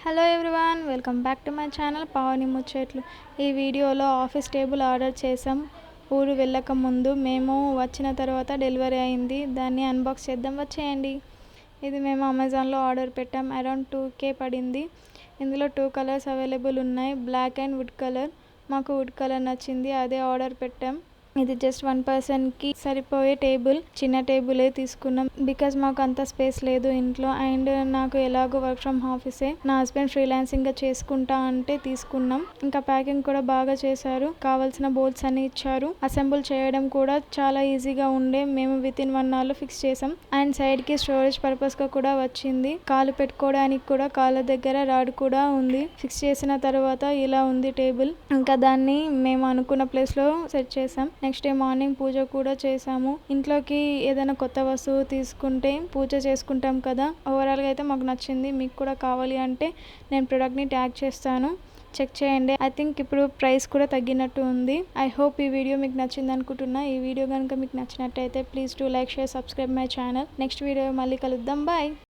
Hello everyone, welcome back to my channel Pavani ముచ్చట్లు. ఈ వీడియోలో ఆఫీస్ టేబుల్ ఆర్డర్ చేసాం. ఊరు వెళ్ళక ముందు మేము వచ్చిన తర్వాత డెలివరీ అయింది. దాన్ని అన్బాక్స్ చేద్దాం, వచ్చేయండి. ఇది మేము అమెజాన్లో ఆర్డర్ పెట్టాం. అరౌండ్ 2K పడింది. ఇందులో 2 కలర్స్ అవైలబుల్ ఉన్నాయి, బ్లాక్ అండ్ వుడ్ కలర్. మాకు వుడ్ కలర్ నచ్చింది, అదే ఆర్డర్ పెట్టాం. ఇది జస్ట్ 1 పర్సన్కి సరిపోయే టేబుల్. చిన్న టేబులే తీసుకున్నాం బికాజ్ మాకు అంత స్పేస్ లేదు ఇంట్లో. అండ్ నాకు ఎలాగో వర్క్ ఫ్రమ్ ఆఫీసే, నా హస్బెండ్ ఫ్రీలాన్సింగ్గా చేసుకుంటా అంటే తీసుకున్నాం. ఇంకా ప్యాకింగ్ కూడా బాగా చేశారు. కావాల్సిన బోల్ట్స్ అన్ని ఇచ్చారు. అసెంబుల్ చేయడం కూడా చాలా ఈజీగా ఉండే. మేము వితిన్ 1 అవర్లో ఫిక్స్ చేసాం. అండ్ సైడ్కి స్టోరేజ్ పర్పస్గా కూడా వచ్చింది. కాలు పెట్టుకోవడానికి కూడా కాళ్ళ దగ్గర రాడ్ కూడా ఉంది. ఫిక్స్ చేసిన తర్వాత ఇలా ఉంది టేబుల్. ఇంకా దాన్ని మేము అనుకున్న ప్లేస్లో సెట్ చేసాం. నెక్స్ట్ డే మార్నింగ్ పూజ కూడా చేసాము. ఇంట్లోకి ఏదైనా కొత్త వస్తువు తీసుకుంటే పూజ చేసుకుంటాం కదా. ఓవరాల్గా అయితే మాకు నచ్చింది. మీకు కూడా కావాలి అంటే నేను ప్రోడక్ట్ని ట్యాగ్ చేస్తాను, చెక్ చేయండి. ఐ థింక్ ఇప్పుడు ప్రైస్ కూడా తగ్గినట్టు ఉంది. ఐ హోప్ ఈ వీడియో మీకు నచ్చింది అనుకుంటున్నా. ఈ వీడియో కనుక మీకు నచ్చినట్టయితే please do like, share, subscribe my channel. Next video మళ్ళీ కలుద్దాం. బాయ్.